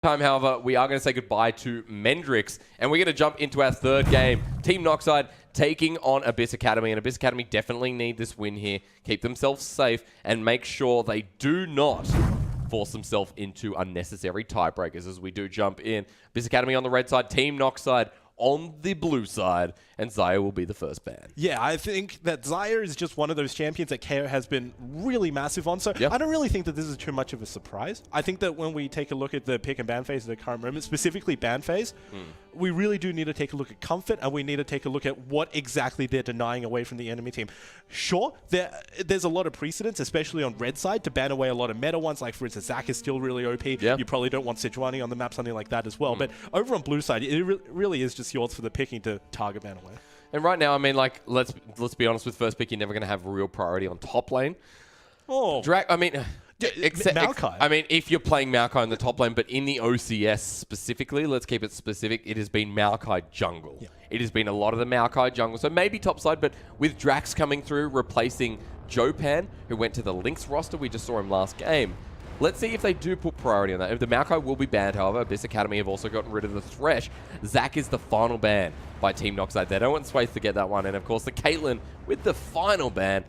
Time, however, we are going to say goodbye to Mendrix, and we're going to jump into our third game. Team Noxide taking on Abyss Academy, and Abyss Academy definitely need this win here. Keep themselves safe and make sure they do not force themselves into unnecessary tiebreakers as we do jump in. Abyss Academy on the red side, Team Noxide on the blue side, and Zaya will be the first ban. Yeah, I think that Zaya is just one of those champions that KO has been really massive on, so I don't really think that this is too much of a surprise. I think that when we take a look at the pick and ban phase at the current moment, specifically ban phase, we really do need to take a look at comfort, and we need to take a look at what exactly they're denying away from the enemy team. Sure, there's a lot of precedence, especially on red side, to ban away a lot of meta ones, like for instance, Zac is still really OP. You probably don't want Sejuani on the map, something like that as well. But over on blue side, it really is just yours for the picking to target ban away. And right now, I mean, like, let's be honest, with first pick, you're never going to have real priority on top lane. I mean... Maokai. I mean, if you're playing Maokai in the top lane, but in the OCS specifically, let's keep it specific, it has been Maokai jungle. It has been a lot of the Maokai jungle. So maybe top side, but with Drax coming through, replacing Jopan, who went to the Lynx roster, we just saw him last game. Let's see if they do put priority on that. If the Maokai will be banned, however, Abyss Academy have also gotten rid of the Thresh. Zac is the final ban by Team Noxide. They don't want Swayth to get that one. And of course, the Caitlyn with the final ban.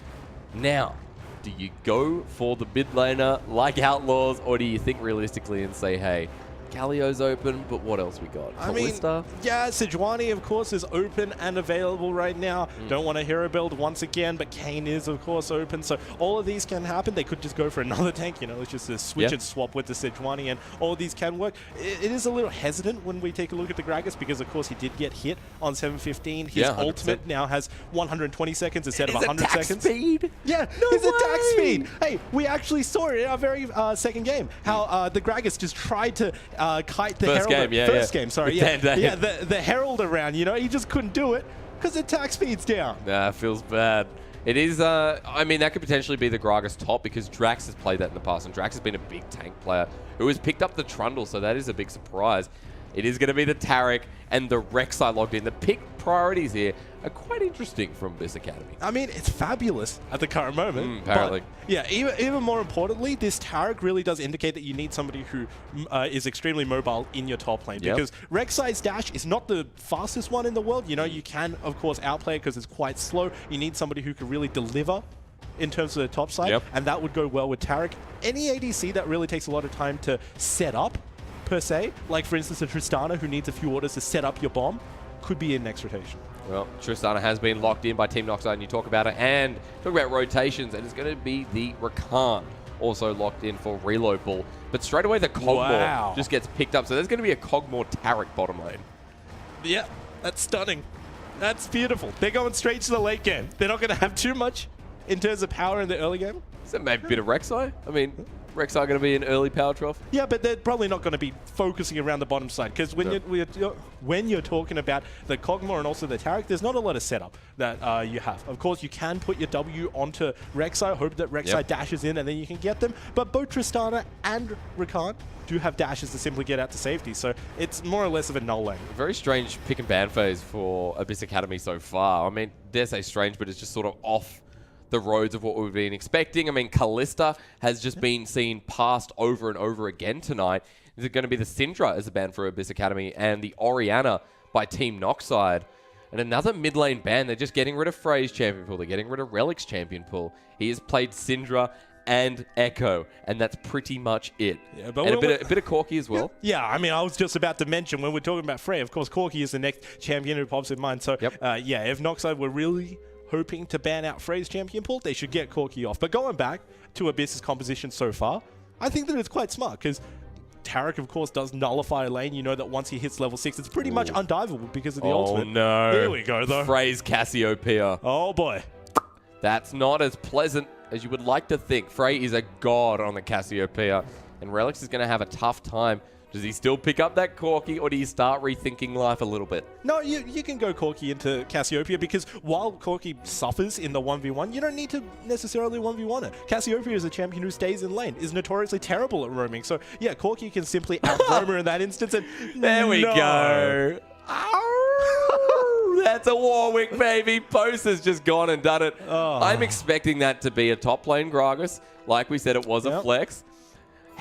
Now, do you go for the mid laner like Outlaws, or do you think realistically and say, hey, Galio's open, but what else we got? I mean, yeah, Sejuani, of course, is open and available right now. Don't want a hero build once again, but Kayn is, of course, open. So all of these can happen. They could just go for another tank, you know, it's just a switch and swap with the Sejuani, and all of these can work. It is a little hesitant when we take a look at the Gragas, because, of course, he did get hit on 7:15. His ultimate now has 120 seconds instead of 100 seconds. Speed? Yeah, his attack speed. Hey, we actually saw it in our very second game, how the Gragas just tried to kite the First Herald. game, First game, sorry. The Herald around, you know, he just couldn't do it because the attack speed's down. Nah, it feels bad. It is, I mean, that could potentially be the Gragas top, because Drax has played that in the past, and Drax has been a big tank player who has picked up the Trundle, so that is a big surprise. It is going to be the Taric and the Rek'Sai logged in. The pick priorities here are quite interesting from Abyss Academy. I mean, it's fabulous at the current moment. Apparently. But, yeah, even more importantly, this Taric really does indicate that you need somebody who is extremely mobile in your top lane. Because Rek'Sai's dash is not the fastest one in the world. You know, you can, of course, outplay it because it's quite slow. You need somebody who can really deliver in terms of the top side, and that would go well with Taric. Any ADC that really takes a lot of time to set up, per se, like for instance a Tristana who needs a few orders to set up your bomb, could be in next rotation. Well, Tristana has been locked in by Team Noxide, and you talk about it, and talk about rotations, and it's going to be the Rakan also locked in for reload ball. But straight away the Cogmore just gets picked up, so there's going to be a Cogmore Taric bottom lane. Yeah, that's stunning. That's beautiful. They're going straight to the late game. They're not going to have too much in terms of power in the early game. Is that maybe a bit of Rek'Sai? I mean, Rek'Sai going to be an early power trough? Yeah, but they're probably not going to be focusing around the bottom side, because when you're talking about the Cogmore and also the Taric, there's not a lot of setup that you have. Of course, you can put your W onto Rek'Sai, hope that Rek'Sai dashes in, and then you can get them. But both Tristana and Rakan do have dashes to simply get out to safety, so it's more or less of a null lane. Very strange pick and ban phase for Abyss Academy so far. I mean, dare say strange, but it's just sort of off the roads of what we've been expecting. I mean, Kalista has just been seen passed over and over again tonight. Is it going to be the Syndra as a ban for Abyss Academy, and the Orianna by Team Noxide? And another mid lane ban. They're just getting rid of Frey's champion pool. They're getting rid of Relic's champion pool. He has played Syndra and Echo, and that's pretty much it. Yeah, but and a bit of Corki as well. Yeah, I mean, I was just about to mention, when we're talking about Frey, of course, Corki is the next champion who pops in mind. So, yeah, if Noxide were really hoping to ban out Frey's champion pool, they should get Corki off. But going back to Abyss's composition so far, I think that it's quite smart, because Taric, of course, does nullify a lane. You know that once he hits level 6, it's pretty much undiveable because of the ultimate. Oh, no. Here we go, though. Frey's Cassiopeia. Oh, boy. That's not as pleasant as you would like to think. Frey is a god on the Cassiopeia, and Relix is going to have a tough time. Does he still pick up that Corki, or do you start rethinking life a little bit? No, you can go Corki into Cassiopeia, because while Corki suffers in the 1v1, you don't need to necessarily 1v1 it. Cassiopeia is a champion who stays in lane, is notoriously terrible at roaming. So, yeah, Corki can simply out-roam her in that instance, and there we go. That's a Warwick, baby. Post has just gone and done it. I'm expecting that to be a top lane Gragas. Like we said, it was a flex.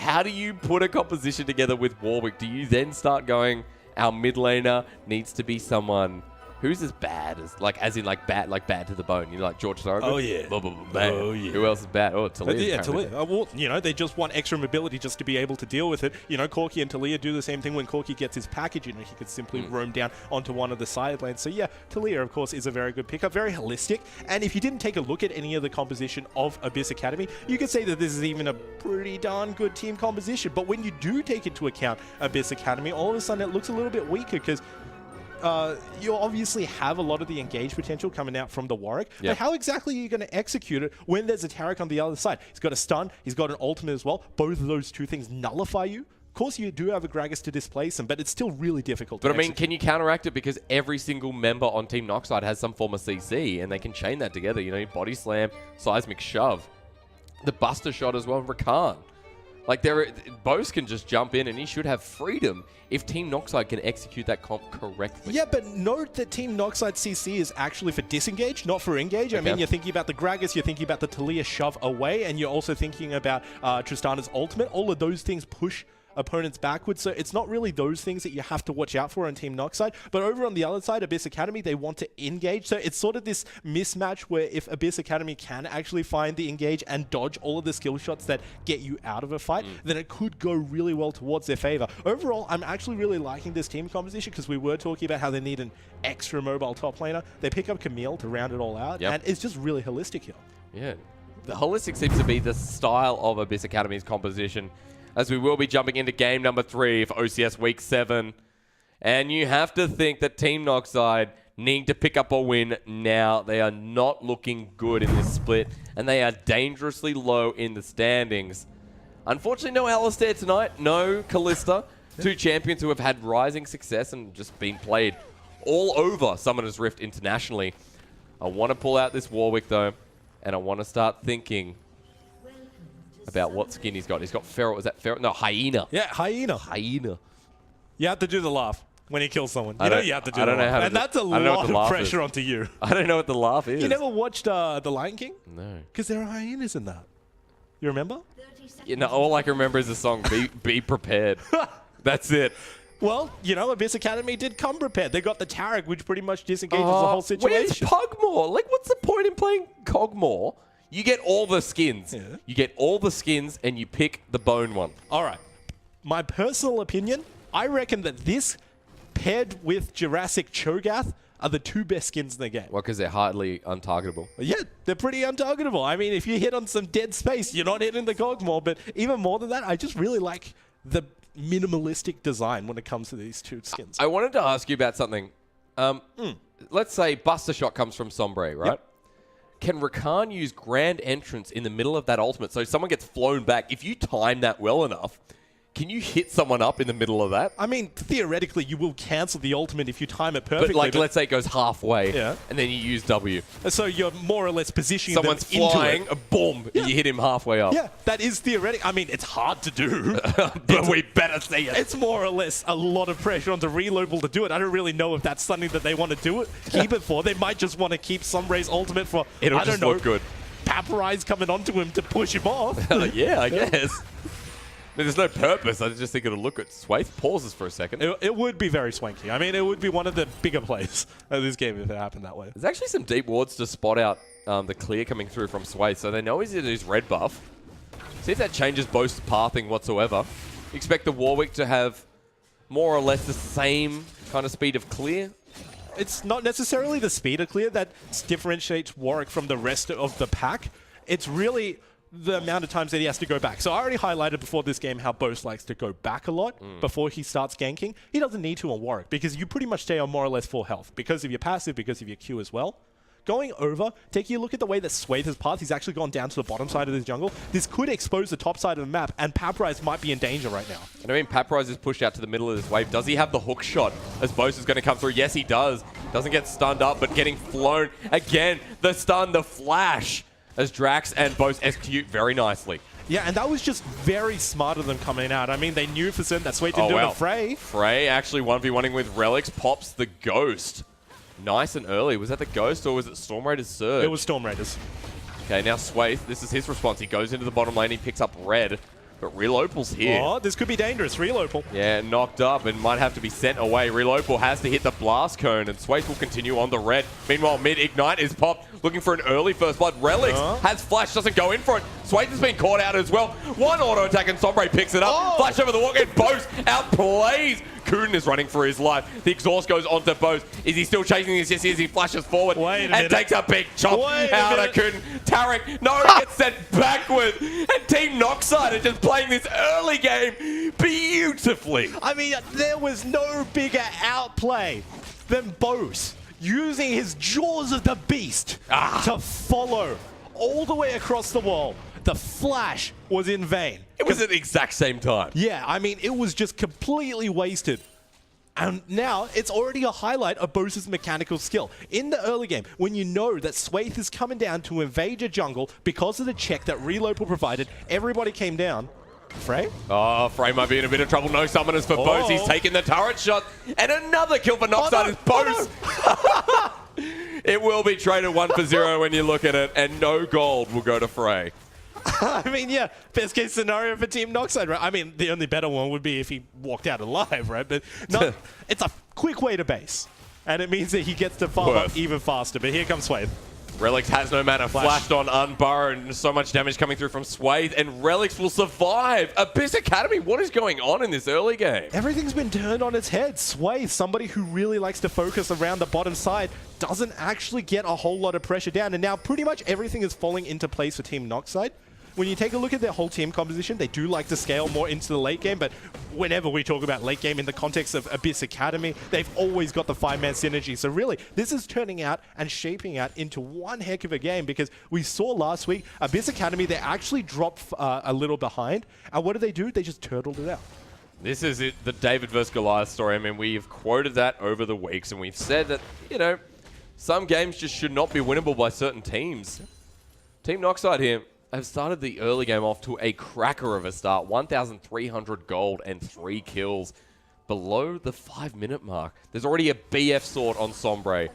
How do you put a composition together with Warwick? Do you then start going, our mid laner needs to be someone who's as bad as, bad to the bone? You know, like George Thorogood? Oh, yeah. Oh, yeah. Who else is bad? Oh, Talia. Yeah, Talia. Well, you know, they just want extra mobility just to be able to deal with it. You know, Corki and Talia do the same thing. When Corki gets his package, you know, he could simply roam down onto one of the side lanes. So, yeah, Talia, of course, is a very good pickup, very holistic. And if you didn't take a look at any of the composition of Abyss Academy, you could say that this is even a pretty darn good team composition. But when you do take into account Abyss Academy, all of a sudden it looks a little bit weaker because you obviously have a lot of the engage potential coming out from the Warwick, but how exactly are you going to execute it when there's a Taric on the other side? He's got a stun, he's got an ultimate as well. Both of those two things nullify you. Of course, you do have a Gragas to displace him, but it's still really difficult to execute. Can you counteract it? Because every single member on Team Noxide has some form of CC, and they can chain that together. You know, body slam, seismic shove, the buster shot as well, Rakan. Like, Bose can just jump in, and he should have freedom if Team Noxide can execute that comp correctly. Yeah, but note that Team Noxide CC is actually for disengage, not for engage. I mean, you're thinking about the Gragas, you're thinking about the Talia shove away, and you're also thinking about Tristana's ultimate. All of those things push opponents backwards, so it's not really those things that you have to watch out for on Team Noxide. But over on the other side, Abyss Academy, they want to engage, so it's sort of this mismatch where if Abyss Academy can actually find the engage and dodge all of the skill shots that get you out of a fight, then it could go really well towards their favor. Overall, I'm actually really liking this team composition because we were talking about how they need an extra mobile top laner. They pick up Camille to round it all out, and it's just really holistic here. Yeah, the holistic seems to be the style of Abyss Academy's composition, as we will be jumping into game number 3 for OCS Week 7. And you have to think that Team Noxide need to pick up a win now. They are not looking good in this split, and they are dangerously low in the standings. Unfortunately, no Alistair tonight, no Kalista. Two champions who have had rising success and just been played all over Summoner's Rift internationally. I want to pull out this Warwick, though, and I want to start thinking about what skin he's got. He's got Feral. Is that Feral? No, Hyena. Yeah, Hyena. Hyena. You have to do the laugh when he kills someone. You know you have to do the laugh. And that's a lot of pressure onto you. I don't know what the laugh is. You never watched The Lion King? No. Because there are hyenas in that. You remember? You know, all I can remember is the song, Be Prepared. That's it. Well, you know, Abyss Academy did come prepared. They got the Taric, which pretty much disengages the whole situation. Where's Pugmore? Like, what's the point in playing Cogmore? You get all the skins. Yeah. You get all the skins, and you pick the bone one. All right. My personal opinion, I reckon that this paired with Jurassic Cho'Gath are the two best skins in the game. Well, because they're hardly untargetable. Yeah, they're pretty untargetable. I mean, if you hit on some dead space, you're not hitting the Cogmore. But even more than that, I just really like the minimalistic design when it comes to these two skins. I wanted to ask you about something. Let's say Buster Shot comes from Sombre, right? Yep. Can Rakan use Grand Entrance in the middle of that ultimate? So someone gets flown back. If you time that well enough, can you hit someone up in the middle of that? I mean, theoretically, you will cancel the ultimate if you time it perfectly. But let's say it goes halfway, and then you use W. So you're more or less positioning someone's them flying, into it. Boom, you hit him halfway up. Yeah, that is theoretical. I mean, it's hard to do. But we better see it. It's more or less a lot of pressure onto Relobal to do it. I don't really know if that's something that they want to do it, keep it for. They might just want to keep Sombre's ultimate for, I don't know, look good. Paparize coming onto him to push him off. Yeah, I guess. There's no purpose. I just think it'll look at Swaith. Pauses for a second. It would be very swanky. I mean, it would be one of the bigger plays of this game if it happened that way. There's actually some deep wards to spot out the clear coming through from Swaith, so they know he's in his red buff. See if that changes Boast's pathing whatsoever. You expect the Warwick to have more or less the same kind of speed of clear. It's not necessarily the speed of clear that differentiates Warwick from the rest of the pack. It's really the amount of times that he has to go back. So I already highlighted before this game how Boast likes to go back a lot before he starts ganking. He doesn't need to on Warwick because you pretty much stay on more or less full health because of your passive, because of your Q as well. Going over, taking a look at the way that Swaith has passed, he's actually gone down to the bottom side of this jungle. This could expose the top side of the map, and Paparize might be in danger right now. And I mean, Paparize is pushed out to the middle of this wave. Does he have the hook shot as Boast is going to come through? Yes, he does. Doesn't get stunned up, but getting flown. Again, the stun, the flash, as Drax and Boast execute very nicely. Yeah, and that was just very smart of them coming out. I mean, they knew for certain that Swaith didn't do it with Frey. Frey actually 1v1ing with Relics, pops the Ghost. Nice and early. Was that the Ghost or was it Storm Raiders Surge? It was Storm Raiders. Okay, now Swaith, this is his response. He goes into the bottom lane, he picks up red. But Real Opal's here. Oh, this could be dangerous. Real Opal. Yeah, knocked up and might have to be sent away. Real Opal has to hit the blast cone, and Swayth will continue on the red. Meanwhile, mid Ignite is popped, looking for an early first blood. Relics has flash, doesn't go in for it. Swayth has been caught out as well. One auto attack, and Sombre picks it up. Flash over the walk, and Bose outplays. Kuden is running for his life. The exhaust goes onto Bose. Is he still chasing this? Yes, he is. He flashes forward and takes a big chop out of Kuden. Tarek, no, he gets sent backward. And Team Noxide are just playing this early game beautifully. I mean, there was no bigger outplay than Bose using his jaws of the beast to follow all the way across the wall. The flash was in vain. It was at the exact same time. Yeah, I mean, it was just completely wasted. And now it's already a highlight of Bose's mechanical skill. In the early game, when you know that Swayth is coming down to invade your jungle because of the check that Real Opal provided, everybody came down. Frey? Oh, Frey might be in a bit of trouble. No summoners for Bose. He's taking the turret shot. And another kill for Noxide is Bose. It will be traded 1 for 0 when you look at it, and no gold will go to Frey. I mean, yeah, best case scenario for Team Noxide, right? I mean, the only better one would be if he walked out alive, right? But no, it's a quick way to base. And it means that he gets to farm up even faster. But here comes Swayth. Relics has no mana, flashed on Unburr, and so much damage coming through from Swayth, and Relics will survive. Abyss Academy, what is going on in this early game? Everything's been turned on its head. Swayth, somebody who really likes to focus around the bottom side, doesn't actually get a whole lot of pressure down, and now pretty much everything is falling into place for Team Noxide. When you take a look at their whole team composition, they do like to scale more into the late game, but whenever we talk about late game in the context of Abyss Academy, they've always got the 5-man synergy. So really, this is turning out and shaping out into one heck of a game, because we saw last week, Abyss Academy, they actually dropped a little behind, and what do? They just turtled it out. This is it, the David versus Goliath story. I mean, we've quoted that over the weeks, and we've said that, you know, some games just should not be winnable by certain teams. Team Noxide here have started the early game off to a cracker of a start. 1,300 gold and 3 kills below the 5-minute mark. There's already a BF sword on Sombre.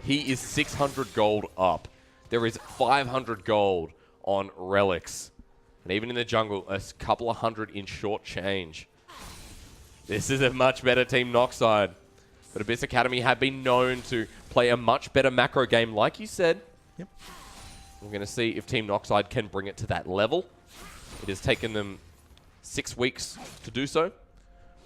He is 600 gold up. There is 500 gold on Relics. And even in the jungle, a couple of hundred in short change. This is a much better Team Noxide. But Abyss Academy have been known to play a much better macro game, like you said. Yep. We're going to see if Team Noxide can bring it to that level. It has taken them 6 weeks to do so.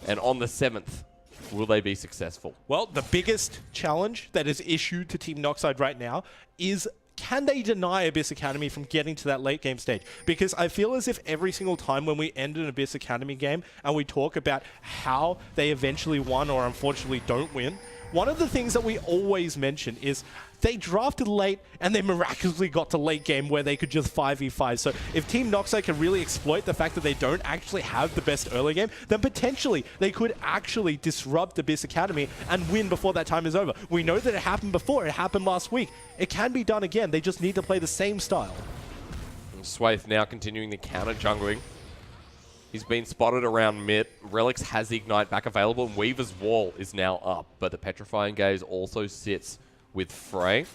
And on the 7th, will they be successful? Well, the biggest challenge that is issued to Team Noxide right now is, can they deny Abyss Academy from getting to that late game stage? Because I feel as if every single time when we end an Abyss Academy game and we talk about how they eventually won or unfortunately don't win, one of the things that we always mention is they drafted late and they miraculously got to late game where they could just 5v5. So if Team Noxide can really exploit the fact that they don't actually have the best early game, then potentially they could actually disrupt Abyss Academy and win before that time is over. We know that it happened before. It happened last week. It can be done again. They just need to play the same style. And Swayth now continuing the counter jungling. He's been spotted around mid. Relics has the Ignite back available, and Weaver's Wall is now up. But the Petrifying Gaze also sits with Frey.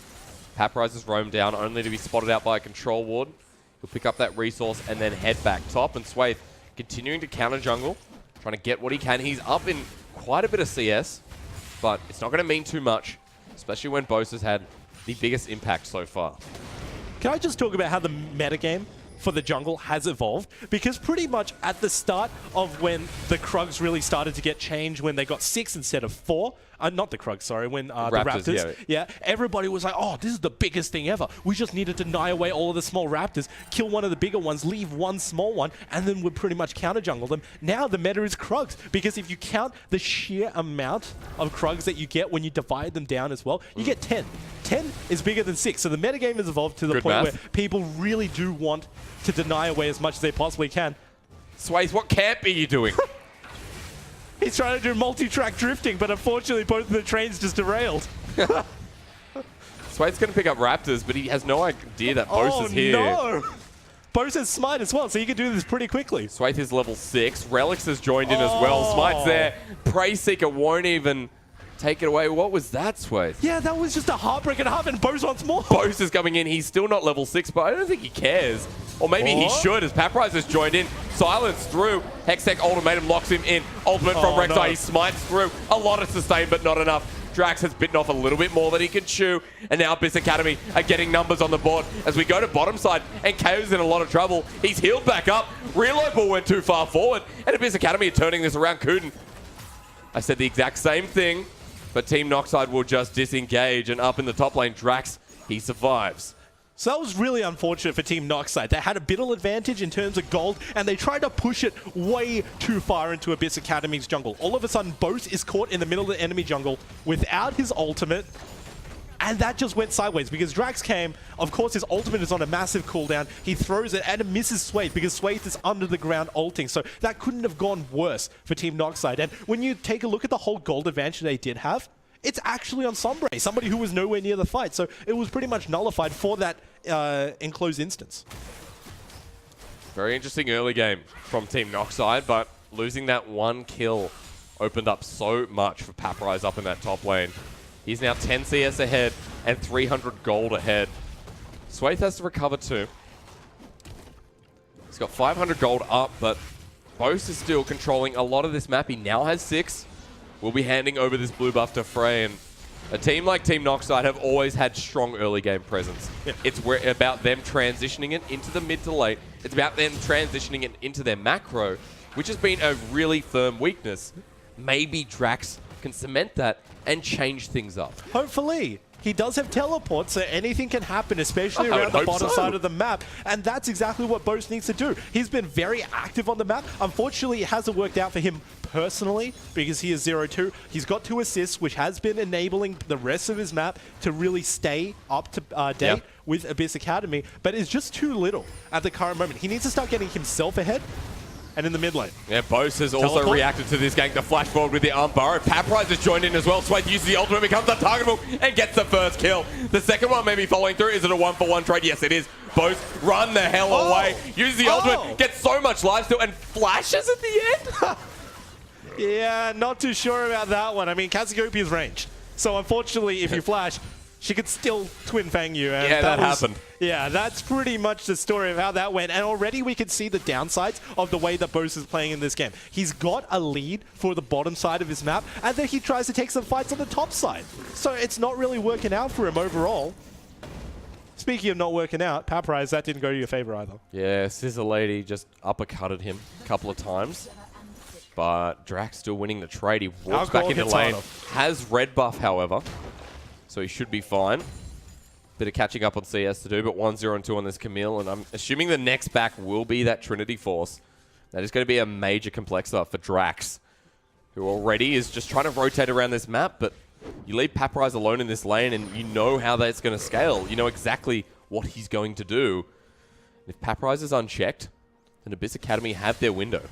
Paprizes roam down, only to be spotted out by a Control Ward. He'll pick up that resource and then head back top. And Swayth continuing to counter jungle, trying to get what he can. He's up in quite a bit of CS, but it's not going to mean too much, especially when Bose has had the biggest impact so far. Can I just talk about how the metagame for the jungle has evolved? Because pretty much at the start of when the Krugs really started to get changed, when they got 6 instead of 4, not the Krugs, sorry, when the Raptors, yeah, everybody was like, oh, this is the biggest thing ever. We just need to deny away all of the small Raptors, kill one of the bigger ones, leave one small one, and then we'd pretty much counter jungle them. Now the meta is Krugs, because if you count the sheer amount of Krugs that you get when you divide them down as well, you get 10. 10 is bigger than 6, so the metagame has evolved to the point where people really do want to deny away as much as they possibly can. Swayth, what camp are you doing? He's trying to do multi-track drifting, but unfortunately both of the trains just derailed. Swayth's going to pick up Raptors, but he has no idea that Bose is here. Oh, no! Bose is Smite as well, so he can do this pretty quickly. Swayth is level 6. Relics has joined in as well. Smite's there. Prey Seeker won't even take it away. What was that, Sway? Yeah, that was just a heartbreak and a half, and Bose wants more. Bose is coming in. He's still not level 6, but I don't think he cares. Or maybe he should, as Paprise has joined in. Silence through. Hextech Ultimatum locks him in. Ultimate from Rek'Sai. No. He smites through. A lot of sustain, but not enough. Drax has bitten off a little bit more than he can chew. And now Abyss Academy are getting numbers on the board as we go to bottom side. And KO's in a lot of trouble. He's healed back up. Reload ball went too far forward. And Abyss Academy are turning this around. Kuden. I said the exact same thing, but Team Noxide will just disengage. And up in the top lane, Drax, he survives. So that was really unfortunate for Team Noxide. They had a bit of advantage in terms of gold, and they tried to push it way too far into Abyss Academy's jungle. All of a sudden, Bose is caught in the middle of the enemy jungle without his ultimate, and that just went sideways because Drax came. Of course, his ultimate is on a massive cooldown. He throws it and it misses Swathe because Swathe is under the ground ulting. So that couldn't have gone worse for Team Noxide. And when you take a look at the whole gold advantage they did have, it's actually on Sombre, somebody who was nowhere near the fight. So it was pretty much nullified for that enclosed instance. Very interesting early game from Team Noxide, but losing that one kill opened up so much for Paprise up in that top lane. He's now 10 CS ahead and 300 gold ahead. Swathe has to recover too. He's got 500 gold up, but Bose is still controlling a lot of this map. He now has 6. We'll be handing over this blue buff to Frey, and a team like Team Noxide have always had strong early game presence. Yeah. It's about them transitioning it into the mid to late. It's about them transitioning it into their macro, which has been a really firm weakness. Maybe Drax can cement that and change things up. Hopefully. He does have teleport, so anything can happen, especially around the bottom side of the map. And that's exactly what Bose needs to do. He's been very active on the map. Unfortunately, it hasn't worked out for him personally because he is 0-2. He's got 2 assists, which has been enabling the rest of his map to really stay up to date with Abyss Academy. But it's just too little at the current moment. He needs to start getting himself ahead. And in the mid lane. Yeah, Bose has also reacted to this gank, the flash forward with the arm burrow. Paprise has joined in as well. Swathe uses the ultimate, becomes untargetable, and gets the first kill. The second one may be following through. Is it a 1-for-1 trade? Yes, it is. Bose, run the hell away. Uses the ultimate, gets so much lifesteal, and flashes at the end. Yeah, not too sure about that one. I mean, Kazagopi is ranged. So unfortunately, if you flash, she could still Twin Fang you. And yeah, that happened. Yeah, that's pretty much the story of how that went. And already we can see the downsides of the way that Bose is playing in this game. He's got a lead for the bottom side of his map, and then he tries to take some fights on the top side. So it's not really working out for him overall. Speaking of not working out, Paprise, that didn't go to your favor either. Yeah, Scissor Lady just uppercutted him a couple of times. But Drax still winning the trade. He walks back into lane. Has red buff, however. So he should be fine. Bit of catching up on CS to do, but 1-0-2 on this Camille, and I'm assuming the next back will be that Trinity Force. That is going to be a major complexer for Drax, who already is just trying to rotate around this map, but you leave Paprise alone in this lane, and you know how that's going to scale. You know exactly what he's going to do. If Paprise is unchecked, then Abyss Academy have their window.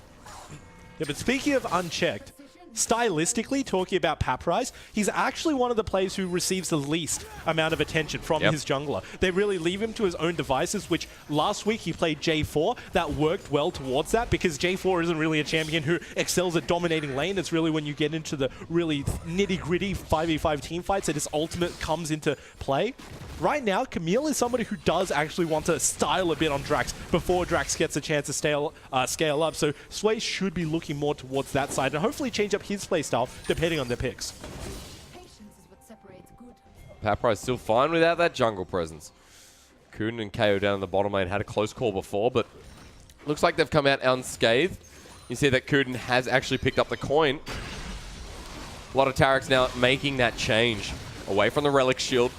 Yeah, but speaking of unchecked, stylistically, talking about Paprise, he's actually one of the players who receives the least amount of attention from his jungler. They really leave him to his own devices, which last week he played J4. That worked well towards that because J4 isn't really a champion who excels at dominating lane. It's really when you get into the really nitty-gritty 5v5 team fights that his ultimate comes into play. Right now, Camille is somebody who does actually want to style a bit on Drax before Drax gets a chance to scale up. So Sway should be looking more towards that side and hopefully change up his playstyle depending on their picks. Paprise still fine without that jungle presence. Kuden and KO down in the bottom lane had a close call before, but looks like they've come out unscathed. You see that Kuden has actually picked up the coin. A lot of Tarics now making that change away from the Relic Shield.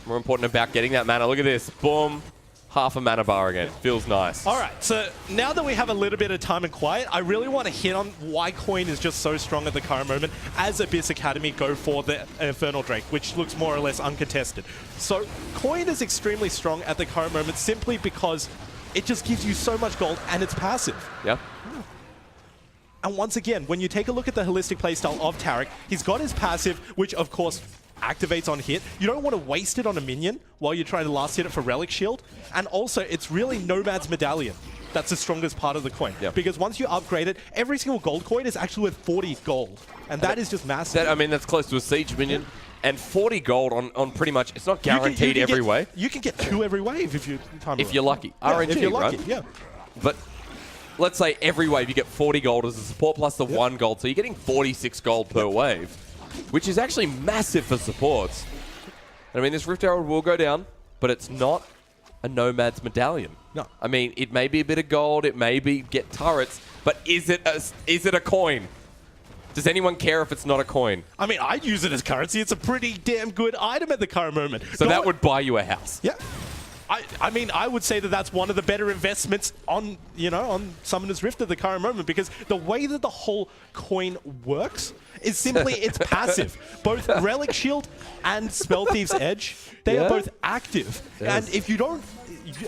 More important about getting that mana. Look at this. Boom. Half a mana bar again. Feels nice. All right, so now that we have a little bit of time and quiet, I really want to hit on why Coin is just so strong at the current moment as Abyss Academy go for the Infernal Drake, which looks more or less uncontested. So Coin is extremely strong at the current moment simply because it just gives you so much gold and it's passive. Yeah. And once again, when you take a look at the holistic playstyle of Taric, he's got his passive, which of course activates on hit. You don't want to waste it on a minion while you're trying to last hit it for Relic Shield. And also, it's really Nomad's Medallion that's the strongest part of the coin. Yep. Because once you upgrade it, every single gold coin is actually worth 40 gold. And that is just massive. I mean, that's close to a siege minion. And 40 gold on pretty much, it's not guaranteed every wave. You can get 2 every wave if you time If you're lucky. RNG, if you're lucky, right? yeah. But let's say every wave you get 40 gold as a support plus the 1 gold. So you're getting 46 gold per wave, which is actually massive for supports. I mean, this Rift Herald will go down, but it's not a Nomad's medallion. No. I mean, it may be a bit of gold, it may be get turrets, but is it a coin? Does anyone care if it's not a coin? I mean, I'd use it as currency. It's a pretty damn good item at the current moment. So that would buy you a house. Yeah. I mean, I would say that that's one of the better investments on, on Summoner's Rift at the current moment, because the way that the whole coin works is simply it's passive. Both Relic Shield and Spell Thief's Edge, they are both active. Yes. And if you don't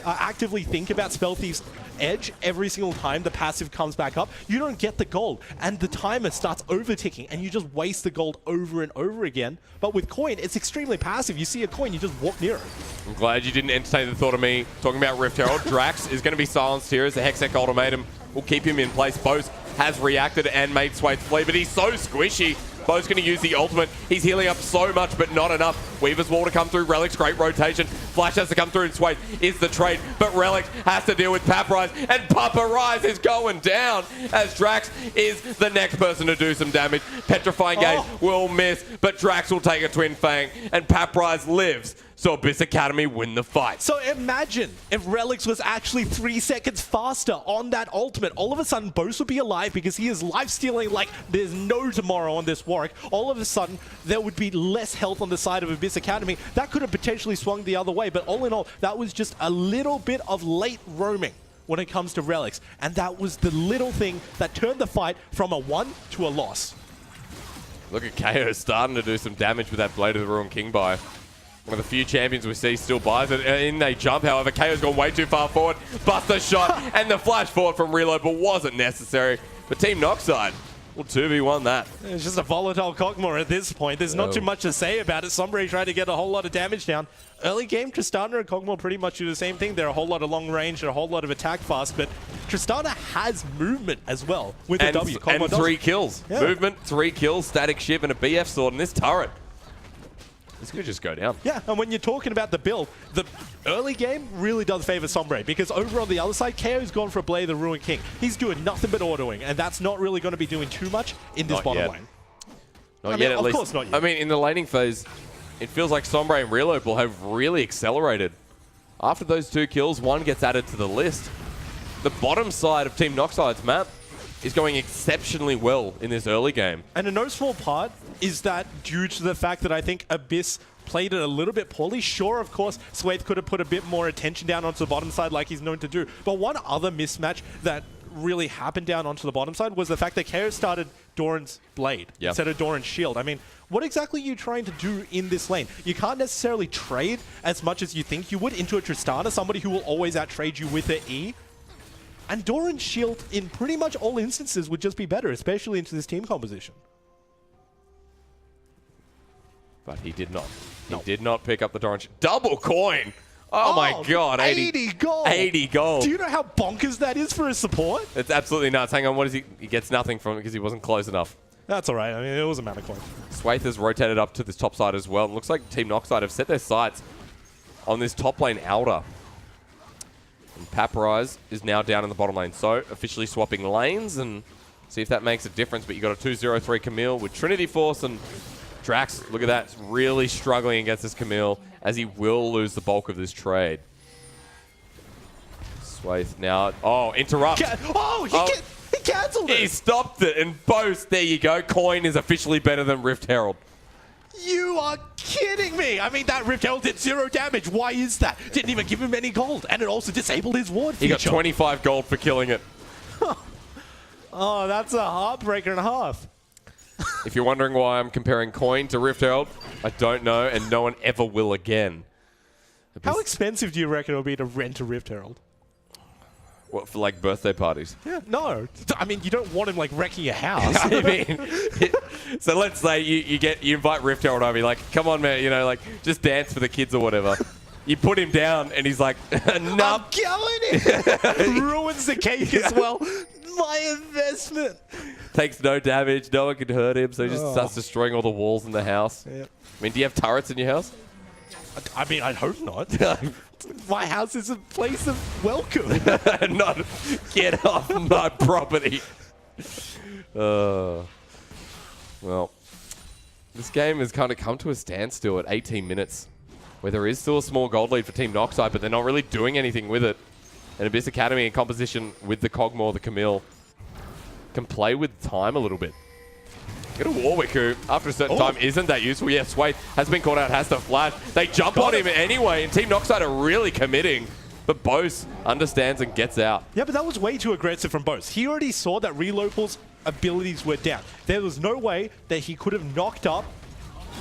actively think about Spell Thief's Edge every single time the passive comes back up, you don't get the gold. And the timer starts overticking, and you just waste the gold over and over again. But with coin, it's extremely passive. You see a coin, you just walk near it. I'm glad you didn't entertain the thought of me talking about Rift Herald. Drax is going to be silenced here as the Hextech ultimatum will keep him in place. Bose has reacted and made Swathe flee, but he's so squishy. Bo's going to use the ultimate. He's healing up so much, but not enough. Weaver's Wall to come through. Relic's great rotation. Flash has to come through and Swathe is the trade, but Relic has to deal with Paprise, and Paprise is going down as Drax is the next person to do some damage. Petrifying Gaze will miss, but Drax will take a Twin Fang, and Paprise lives. So Abyss Academy win the fight. So imagine if Relics was actually 3 seconds faster on that ultimate. All of a sudden, Bose would be alive because he is life-stealing like there's no tomorrow on this Warwick. All of a sudden, there would be less health on the side of Abyss Academy. That could have potentially swung the other way, but all in all, that was just a little bit of late roaming when it comes to Relics. And that was the little thing that turned the fight from a 1 to a loss. Look at KO starting to do some damage with that Blade of the Ruined King buy. One of the few champions we see still buys it. In they jump, however, KO's gone way too far forward. Buster shot and the flash forward from Reload, but wasn't necessary. But Team Noxide will 2v1 that. It's just a volatile Kog'Maw at this point. There's not too much to say about it. Sombra trying to get a whole lot of damage down. Early game, Tristana and Kog'Maw pretty much do the same thing. They're a whole lot of long range and a whole lot of attack fast, but Tristana has movement as well with the W. And 3 kills. Yeah. Movement, 3 kills, Static Shiv, and a BF sword, and this turret. This could just go down. Yeah, and when you're talking about the build, the early game really does favor Sombra, because over on the other side, KO's gone for a Blade of the Ruined King. He's doing nothing but autoing, and that's not really going to be doing too much in this bottom lane. Not yet, at least. Of course not yet. I mean, in the laning phase, it feels like Sombra and Reload will have really accelerated. After those 2 kills, 1 gets added to the list. The bottom side of Team Noxide's map is going exceptionally well in this early game. And in no small part is that due to the fact that I think Abyss played it a little bit poorly. Sure, of course, Swathe could have put a bit more attention down onto the bottom side like he's known to do. But one other mismatch that really happened down onto the bottom side was the fact that KO started Doran's Blade instead of Doran's Shield. I mean, what exactly are you trying to do in this lane? You can't necessarily trade as much as you think you would into a Tristana, somebody who will always out-trade you with her E. And Doran's Shield, in pretty much all instances, would just be better, especially into this team composition. But he did not. He did not pick up the Doran Shield. Double coin! Oh my god, 80 gold! 80 gold! Do you know how bonkers that is for a support? It's absolutely nuts. Hang on, what is he? He gets nothing from it because he wasn't close enough. That's alright. I mean, it was a mana coin. Swathe has rotated up to this top side as well. It looks like Team Noxide have set their sights on this top lane outer. And Paprise is now down in the bottom lane. So, officially swapping lanes and see if that makes a difference. But you got a 2-0-3 Camille with Trinity Force, and Drax, look at that, really struggling against this Camille as he will lose the bulk of this trade. Swathe now. Oh, interrupt. He cancelled it. He stopped it, and Bose, there you go. Coin is officially better than Rift Herald. You are kidding me! I mean, that Rift Herald did 0 damage. Why is that? Didn't even give him any gold, and it also disabled his ward feature. He got 25 gold for killing it. Oh, that's a heartbreaker and a half. If you're wondering why I'm comparing Coin to Rift Herald, I don't know, and no one ever will again. How expensive do you reckon it would be to rent a Rift Herald? What, for like birthday parties? Yeah, no. I mean, you don't want him like wrecking your house. I mean, so let's say you invite Rift Herald over, you're like, come on, man, you know, like just dance for the kids or whatever. You put him down, and he's like, "Nope, I'm killing it." Ruins the cake as well. my investment. Takes no damage. No one can hurt him, so he just starts destroying all the walls in the house. Yep. I mean, do you have turrets in your house? I mean, I'd hope not. My house is a place of welcome. Not get off my property. Well, this game has kind of come to a standstill at 18 minutes, where there is still a small gold lead for Team Noxide, but they're not really doing anything with it. And Abyss Academy in composition with the Kog'Maw, the Camille, can play with time a little bit. Get a Warwick who, after a certain time, isn't that useful. Yeah, Swathe has been caught out, has to flash. They jump on him anyway, and Team Noxide are really committing. But Bose understands and gets out. Yeah, but that was way too aggressive from Bose. He already saw that Relopal's abilities were down. There was no way that he could have knocked up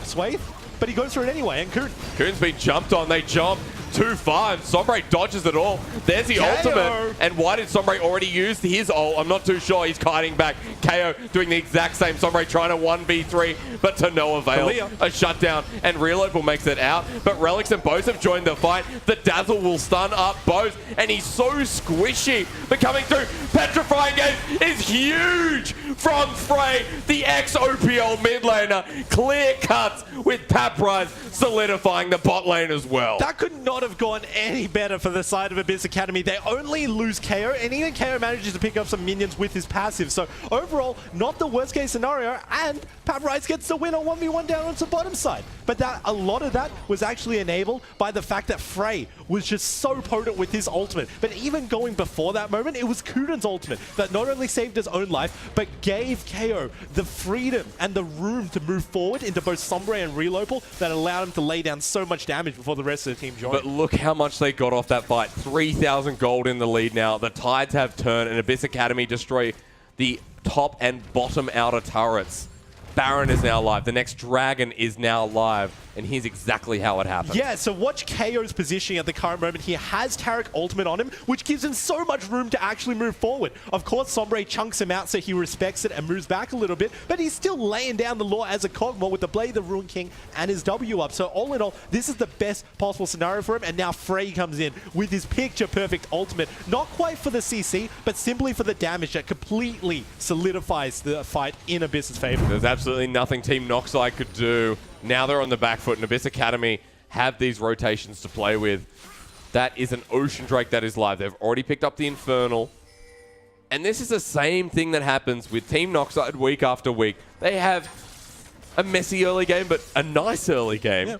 Swathe, but he goes for it anyway, and Kuhn's been jumped on. They jump too far, and Sombre dodges it all. There's the ultimate. And why did Sombre already use his ult? I'm not too sure. He's kiting back. KO doing the exact same. Sombre trying to 1v3, but to no avail. A shutdown, and Relopal makes it out. But Relics and Bose have joined the fight. The Dazzle will stun up Bose, and he's so squishy. But coming through, Petrifying Gaze is huge from Frey, the ex-OPL mid laner. Clear cuts with Paprise solidifying the bot lane as well. That could not have gone any better for the side of Abyss Academy. They only lose KO, and even KO manages to pick up some minions with his passive. So overall, not the worst case scenario, and Paprise gets the win on 1v1 down onto the bottom side. But a lot of that was actually enabled by the fact that Frey was just so potent with his ultimate. But even going before that moment, it was Kuden's ultimate that not only saved his own life, but gave KO the freedom and the room to move forward into both Sombre and Relopal that allowed him to lay down so much damage before the rest of the team joined. But look how much they got off that fight. 3,000 gold in the lead now. The tides have turned, and Abyss Academy destroy the top and bottom outer turrets. Baron is now live. The next dragon is now live. And here's exactly how it happened. Yeah, so watch KO's positioning at the current moment. He has Taric ultimate on him, which gives him so much room to actually move forward. Of course, Sombre chunks him out so he respects it and moves back a little bit, but he's still laying down the law as a Kog'Maw with the Blade, the Ruin King, and his W up. So all in all, this is the best possible scenario for him, and now Frey comes in with his picture-perfect ultimate. Not quite for the CC, but simply for the damage that completely solidifies the fight in Abyss's favor. There's absolutely nothing Team Noxide could do. Now they're on the back foot, and Abyss Academy have these rotations to play with. That is an Ocean Drake that is live. They've already picked up the Infernal. And this is the same thing that happens with Team Noxide week after week. They have a messy early game, but a nice early game. Yeah.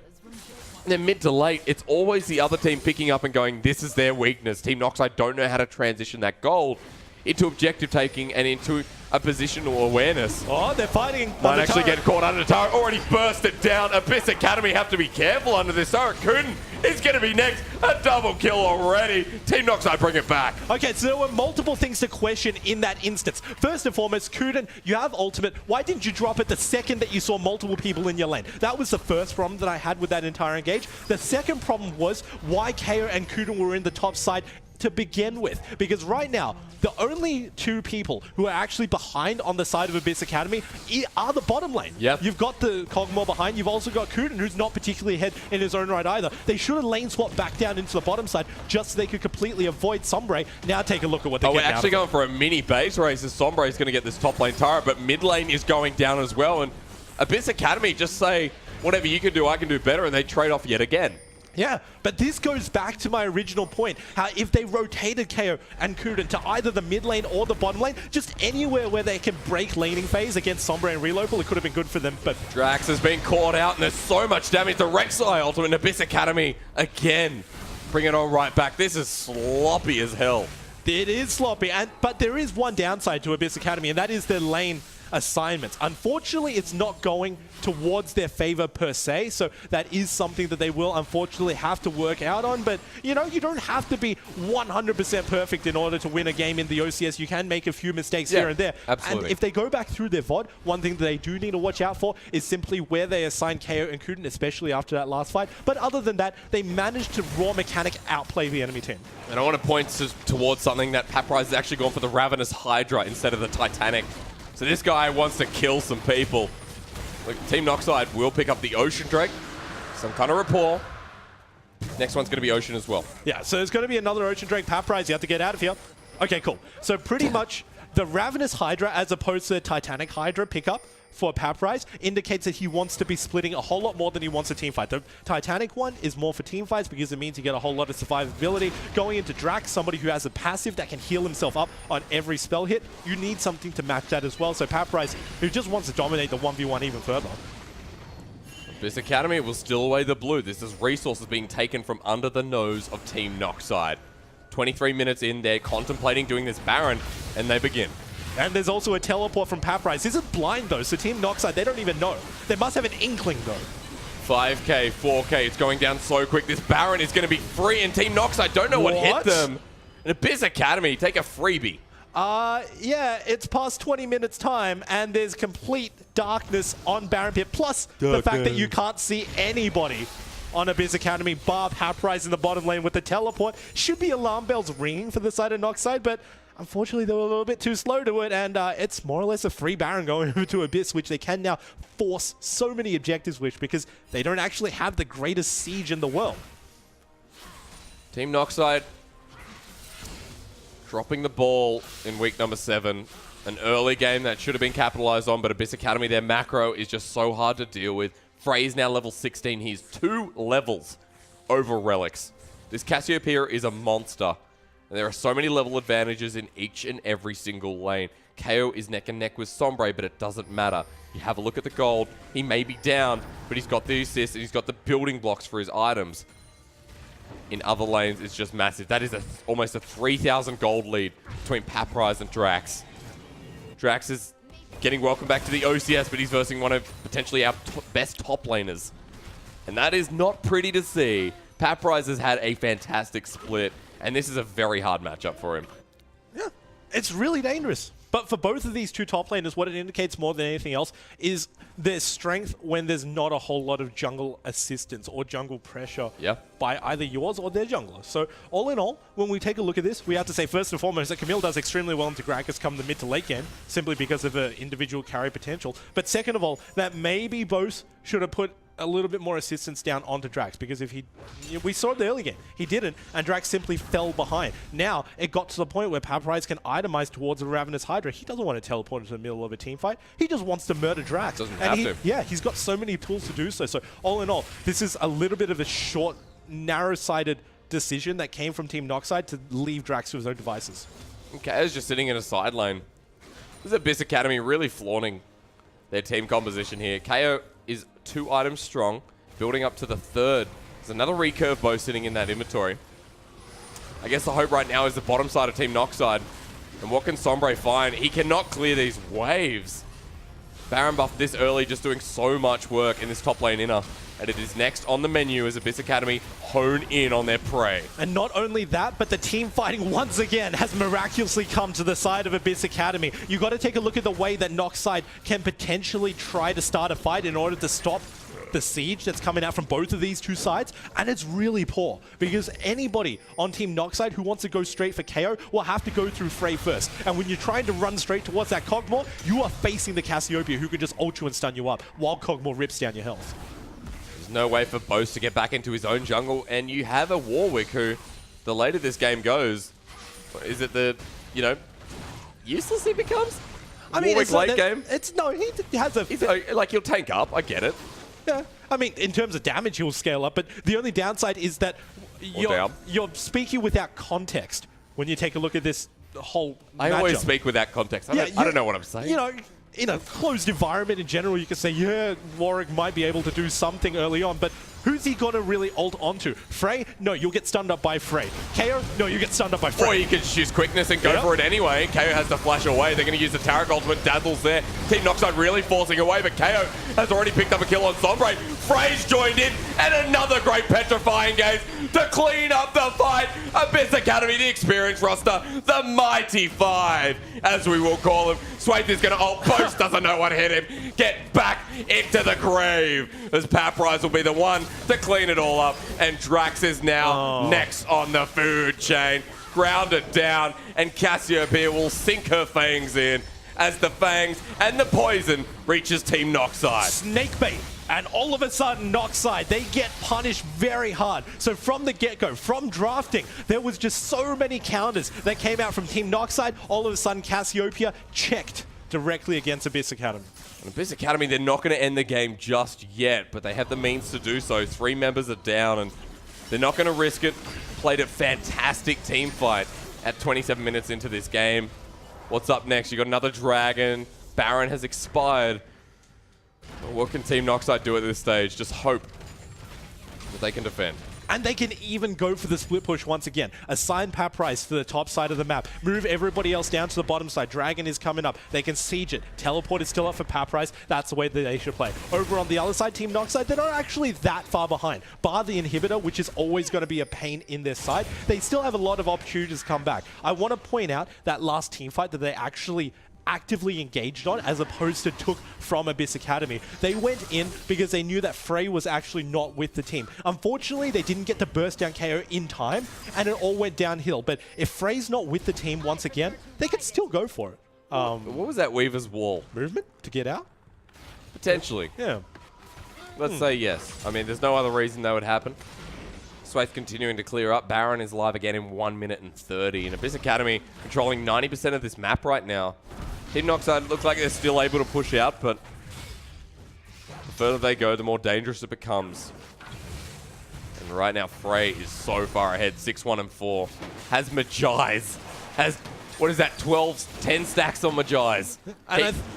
And then mid to late, it's always the other team picking up and going, this is their weakness. Team Noxide don't know how to transition that gold into objective taking and into a positional awareness. Oh, they're fighting. Might actually get caught under the turret. Already burst it down. Abyss Academy have to be careful under this turret. Kuden is going to be next. A double kill already. Team Noxide bring it back. Okay, so there were multiple things to question in that instance. First and foremost, Kuden, you have ultimate. Why didn't you drop it the second that you saw multiple people in your lane? That was the first problem that I had with that entire engage. The second problem was why KO and Kuden were in the top side to begin with, because right now the only two people who are actually behind on the side of Abyss Academy are the bottom lane. Yep. You've got the Kog'Maw behind, you've also got Kuden, who's not particularly ahead in his own right either. They should have lane swapped back down into the bottom side just so they could completely avoid Sombre. Now take a look at what they're getting. We're actually going for a mini base race as Sombre is going to get this top lane turret, but mid lane is going down as well, and Abyss Academy just say, whatever you can do, I can do better, and they trade off yet again. Yeah, but this goes back to my original point, how if they rotated KO and Kuden to either the mid lane or the bottom lane, just anywhere where they can break laning phase against Sombre and Relopal, it could have been good for them. But Drax has been caught out, and there's so much damage. The Rek'Sai ultimate and Abyss Academy again. Bring it on right back. This is sloppy as hell. It is sloppy, but there is one downside to Abyss Academy, and that is their lane assignments. Unfortunately, it's not going towards their favor per se, so that is something that they will unfortunately have to work out on. But you know, you don't have to be 100% perfect in order to win a game in the OCS. You can make a few mistakes here and there. Absolutely. And if they go back through their VOD, one thing that they do need to watch out for is simply where they assign KO and Kuden, especially after that last fight. But other than that, they managed to raw mechanic outplay the enemy team. And I want to point towards something that Paprise has actually gone for the Ravenous Hydra instead of the Titanic. So this guy wants to kill some people. Look, Team Noxide will pick up the Ocean Drake. Some kind of rapport. Next one's going to be Ocean as well. Yeah, so there's going to be another Ocean Drake. Paprise, you have to get out of here. Okay, cool. So pretty much the Ravenous Hydra as opposed to the Titanic Hydra pickup for Paprise indicates that he wants to be splitting a whole lot more than he wants a team fight. The Titanic one is more for team fights because it means you get a whole lot of survivability. Going into Drax, somebody who has a passive that can heal himself up on every spell hit, you need something to match that as well. So Paprise, who just wants to dominate the 1v1 even further. This Academy will steal away the blue. This is resources being taken from under the nose of Team Noxide. 23 minutes in, they're contemplating doing this Baron, and they begin. And there's also a teleport from Paprise. This is blind though, so Team Noxide, they don't even know. They must have an inkling though. 5k, 4k, it's going down so quick. This Baron is going to be free, and Team Noxide don't know what hit them. And Abyss Academy take a freebie. Yeah, it's past 20 minutes time, and there's complete darkness on Baron Pit, plus the fact that you can't see anybody on Abyss Academy, bar Paprise in the bottom lane with the teleport. Should be alarm bells ringing for the side of Noxide, but unfortunately they were a little bit too slow to it, and it's more or less a free Baron going over to Abyss, which they can now force so many objectives with because they don't actually have the greatest siege in the world. Team Noxide dropping the ball in week number 7. An early game that should have been capitalized on, but Abyss Academy, their macro is just so hard to deal with. Frey's now level 16. He's 2 levels over Relics. This Cassiopeia is a monster. And there are so many level advantages in each and every single lane. KO is neck and neck with Sombre, but it doesn't matter. You have a look at the gold. He may be down, but he's got the assist and he's got the building blocks for his items. In other lanes, it's just massive. That is almost a 3,000 gold lead between Paprise and Drax. Drax is getting welcome back to the OCS, but he's versing one of potentially our best top laners. And that is not pretty to see. Paprise has had a fantastic split, and this is a very hard matchup for him. Yeah, it's really dangerous. But for both of these two top laners, what it indicates more than anything else is their strength when there's not a whole lot of jungle assistance or jungle pressure by either yours or their jungler. So all in all, when we take a look at this, we have to say first and foremost that Camille does extremely well into Gragas come the mid to late game, simply because of her individual carry potential. But second of all, that maybe both should have put a little bit more assistance down onto Drax, because if we saw it in the early game, he didn't, and Drax simply fell behind. Now, it got to the point where Paprise can itemize towards the Ravenous Hydra. He doesn't want to teleport into the middle of a team fight. He just wants to murder Drax. Doesn't have to. Yeah, he's got so many tools to do so. So all in all, this is a little bit of a short, narrow-sighted decision that came from Team Noxide to leave Drax to his own devices. KO's just sitting in a side lane. This is Abyss Academy really flaunting their team composition here. KO is 2 items strong, building up to the 3rd. There's another recurve bow sitting in that inventory. I guess the hope right now is the bottom side of Team Noxide. And what can Sombre find? He cannot clear these waves. Baron buff this early, just doing so much work in this top lane inner. And it is next on the menu as Abyss Academy hone in on their prey. And not only that, but the team fighting once again has miraculously come to the side of Abyss Academy. You got to take a look at the way that Noxide can potentially try to start a fight in order to stop the siege that's coming out from both of these two sides, and it's really poor, because anybody on Team Noxide who wants to go straight for KO will have to go through Frey first. And when you're trying to run straight towards that Cogmore, you are facing the Cassiopeia, who can just ult you and stun you up, while Cogmore rips down your health. No way for Bose to get back into his own jungle, and you have a Warwick who, the later this game goes, is it the, useless he becomes? I mean, Warwick late game? He has a... like, he'll tank up, I get it. Yeah, I mean, in terms of damage, he'll scale up, but the only downside is that you're speaking without context when you take a look at this whole I always speak without context. I don't know what I'm saying. In a closed environment in general, you can say, yeah, Warwick might be able to do something early on, but who's he going to really ult onto? Frey? No, you'll get stunned up by Frey. KO? No, you get stunned up by Frey. Or you can choose quickness and go for it anyway. KO has to flash away. They're going to use the Taric ultimate. Dazzle's there. Team Noxide really forcing away, but KO has already picked up a kill on Sombre. Frey's joined in, and another great petrifying game to clean up the fight. Abyss Academy, the experienced roster, the Mighty Five, as we will call them. Swaith is going to ult. Post doesn't know what hit him. Get back into the grave, as Paprise will be the one to clean it all up. And Drax is now next on the food chain. Grounded down, and Cassiopeia will sink her fangs in as the fangs and the poison reaches Team Noxide. Snakebait. And all of a sudden, Noxide, they get punished very hard. So from the get-go, from drafting, there was just so many counters that came out from Team Noxide. All of a sudden, Cassiopeia checked directly against Abyss Academy. And Abyss Academy, they're not going to end the game just yet, but they have the means to do so. 3 members are down, and they're not going to risk it. Played a fantastic team fight at 27 minutes into this game. What's up next? You got another Dragon. Baron has expired. What can Team Noxide do at this stage? Just hope that they can defend. And they can even go for the split push once again. Assign Paprise to the top side of the map. Move everybody else down to the bottom side. Dragon is coming up. They can siege it. Teleport is still up for Paprise. That's the way that they should play. Over on the other side, Team Noxide, they're not actually that far behind. Bar the inhibitor, which is always going to be a pain in their side, they still have a lot of opportunities to come back. I want to point out that last team fight that they actually actively engaged on as opposed to took from Abyss Academy. They went in because they knew that Frey was actually not with the team. Unfortunately, they didn't get to burst down KO in time and it all went downhill. But if Frey's not with the team once again, they could still go for it. What was that Weaver's wall? Movement to get out? Potentially. Yeah. Let's say yes. I mean, there's no other reason that would happen. Swathe continuing to clear up. Baron is live again in 1 minute and 30. And Abyss Academy controlling 90% of this map right now. Team Noxide looks like they're still able to push out, but the further they go, the more dangerous it becomes. And right now, Frey is so far ahead, 6-1 and 4. Has Magi's. Has, what is that, 10 stacks on Magi's.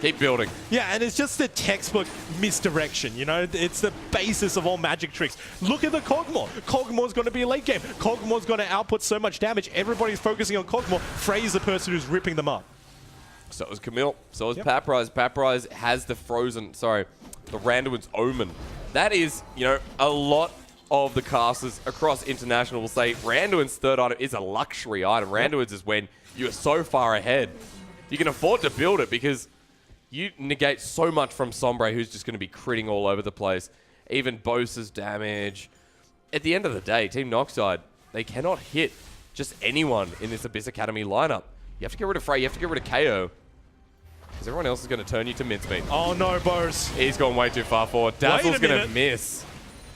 Keep building. Yeah, and it's just the textbook misdirection, you know? It's the basis of all magic tricks. Look at the Kog'Maw. Kog'Maw's going to be late game. Kog'Maw's going to output so much damage. Everybody's focusing on Kog'Maw. Frey's the person who's ripping them up. So is Camille. So is Paprise. Paprise has the Randuin's Omen. That is, you know, a lot of the casters across International will say Randuin's third item is a luxury item. Randuin's is when you are so far ahead. You can afford to build it because you negate so much from Sombre, who's just going to be critting all over the place. Even Bosa's damage. At the end of the day, Team Noxide, they cannot hit just anyone in this Abyss Academy lineup. You have to get rid of Frey. You have to get rid of KO. Because everyone else is going to turn you to mincemeat. Oh no, Bose. He's gone way too far forward. Dazzle's going to miss.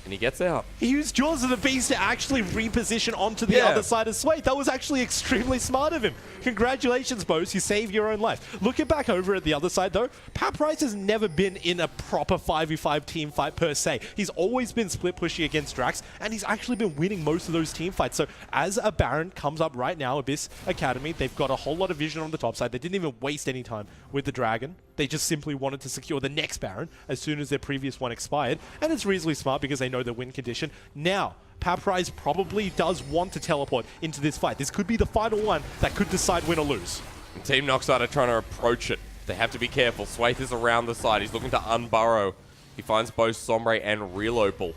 And he gets out. He used Jaws of the Beast to actually reposition onto the other side of Swathe. That was actually extremely smart of him. Congratulations, Bose. You saved your own life. Looking back over at the other side, though, Paprise has never been in a proper 5v5 team fight per se. He's always been split pushing against Drax, and he's actually been winning most of those team fights. So as a Baron comes up right now, Abyss Academy, they've got a whole lot of vision on the top side. They didn't even waste any time with the Dragon. They just simply wanted to secure the next Baron as soon as their previous one expired. And it's reasonably smart because they know the win condition. Now, Paprise probably does want to teleport into this fight. This could be the final one that could decide win or lose. And Team Noxide are trying to approach it. They have to be careful. Swathe is around the side. He's looking to unburrow. He finds both Sombre and Relopal.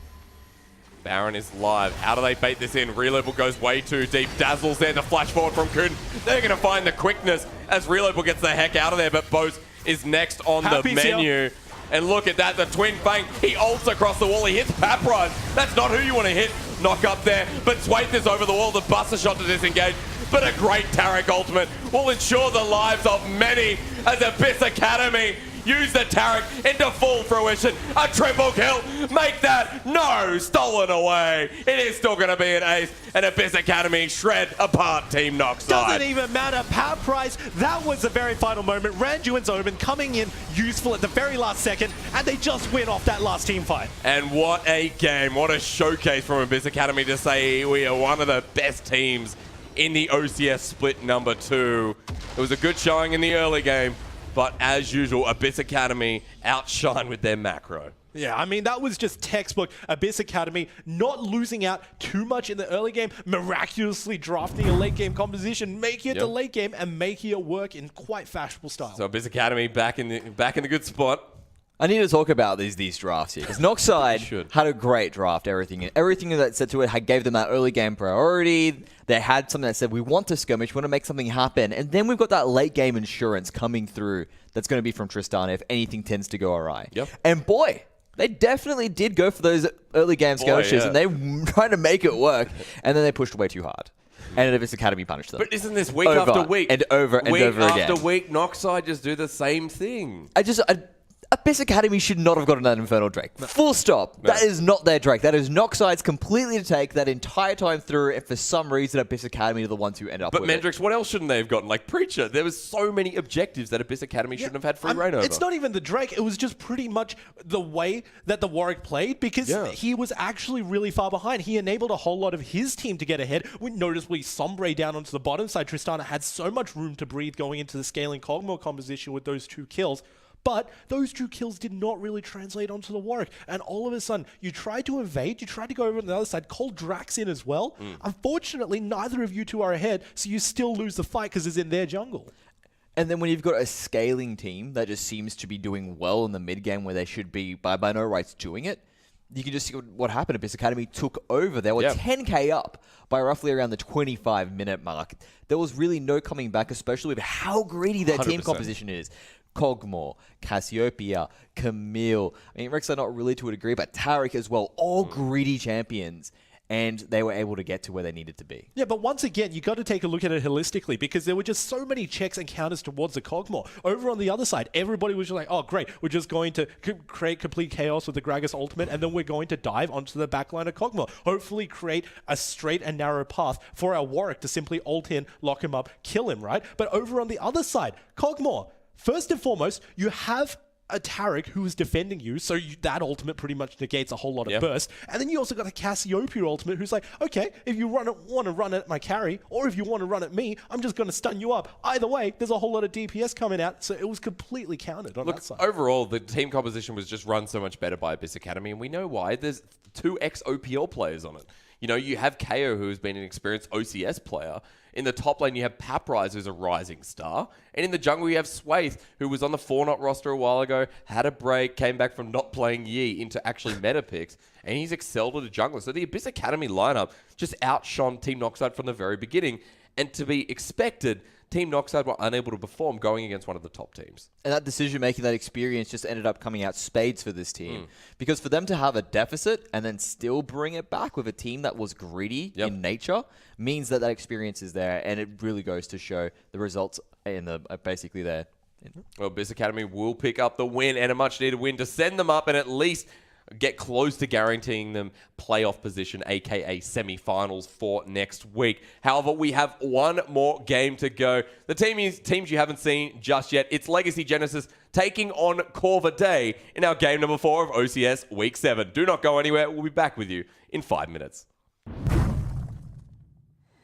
Baron is live. How do they bait this in? Relopal goes way too deep. Dazzle's there to flash forward from Kun. They're going to find the quickness as Relopal gets the heck out of there, but Bose is next on the menu. And look at that, the Twin Fang. He ults across the wall. He hits Paprise. That's not who you want to hit. Knock up there. But Swathe is over the wall. The Buster shot to disengage. But a great Taric ultimate will ensure the lives of many as Abyss Academy use the Taric into full fruition. A triple kill. Make that. No. Stolen away. It is still going to be an ace. And Abyss Academy shred apart Team Noxide. Doesn't even matter. Paprise, that was the very final moment. Randuin's Omen coming in useful at the very last second. And they just win off that last team fight. And what a game. What a showcase from Abyss Academy to say we are one of the best teams in the OCS split number 2. It was a good showing in the early game. But as usual, Abyss Academy outshine with their macro. Yeah, I mean, that was just textbook Abyss Academy not losing out too much in the early game, miraculously drafting a late game composition, making it to late game, and making it work in quite fashionable style. So Abyss Academy back in the good spot. I need to talk about these drafts here, because Noxide had a great draft. Everything that said to it gave them that early game priority. They had something that said, we want to skirmish, we want to make something happen. And then we've got that late game insurance coming through that's going to be from Tristan if anything tends to go awry. Yep. And boy, they definitely did go for those early game skirmishes, and they tried to make it work, and then they pushed way too hard. and Abyss Academy punished them. But isn't this week after week? And over and over again. Week after week, Noxide just do the same thing. Abyss Academy should not have gotten that Infernal Drake. No. Full stop. No. That is not their Drake. That is Noxide's completely to take that entire time through, and for some reason, Abyss Academy are the ones who end up with it. But Mendrix, what else shouldn't they have gotten? Like Preacher, there was so many objectives that Abyss Academy shouldn't have had free reign over. It's not even the Drake. It was just pretty much the way that the Warwick played, because he was actually really far behind. He enabled a whole lot of his team to get ahead. We noticeably Sombre down onto the bottom side. Tristana had so much room to breathe going into the scaling Cogmore composition with those 2 kills. But those 2 kills did not really translate onto the Warwick. And all of a sudden, you tried to invade, you tried to go over on the other side, call Drax in as well. Unfortunately, neither of you 2 are ahead, so you still lose the fight because it's in their jungle. And then when you've got a scaling team that just seems to be doing well in the mid-game where they should be, by no rights, doing it, you can just see what happened. Abyss Academy took over. They were 10k up by roughly around the 25-minute mark. There was really no coming back, especially with how greedy their 100%. Team composition is. Cogmore, Cassiopeia, Camille. I mean, Rex are not really to a degree, but Taric as well. All greedy champions. And they were able to get to where they needed to be. Yeah, but once again, you got to take a look at it holistically, because there were just so many checks and counters towards the Cogmore. Over on the other side, everybody was just like, oh, great, we're just going to create complete chaos with the Gragas ultimate, and then we're going to dive onto the backline of Cogmore. Hopefully create a straight and narrow path for our Warwick to simply ult in, lock him up, kill him, right? But over on the other side, Cogmore, first and foremost, you have a Taric who is defending you, so that ultimate pretty much negates a whole lot of burst. And then you also got a Cassiopeia ultimate who's like, okay, if you want to run at my carry, or if you want to run at me, I'm just going to stun you up. Either way, there's a whole lot of DPS coming out, so it was completely countered on that side. Overall, the team composition was just run so much better by Abyss Academy, and we know why. There's 2 ex-OPL players on it. You know, you have KO, who's been an experienced OCS player. In the top lane, you have Paprise, who's a rising star. And in the jungle, you have Swaith, who was on the 4-Not roster a while ago, had a break, came back from not playing Yi into actually meta picks, and he's excelled at a jungler. So the Abyss Academy lineup just outshone Team Noxide from the very beginning. And to be expected, Team Noxide were unable to perform going against one of the top teams. And that decision-making, that experience just ended up coming out spades for this team. Because for them to have a deficit and then still bring it back with a team that was greedy in nature means that that experience is there, and it really goes to show the results in the basically there. Well, Abyss Academy will pick up the win, and a much-needed win to send them up and at least get close to guaranteeing them playoff position, aka semi-finals for next week. However, we have one more game to go. The teams you haven't seen just yet. It's Legacy Genesis taking on Corva Day in our game number 4 of OCS Week 7. Do not go anywhere. We'll be back with you in 5 minutes.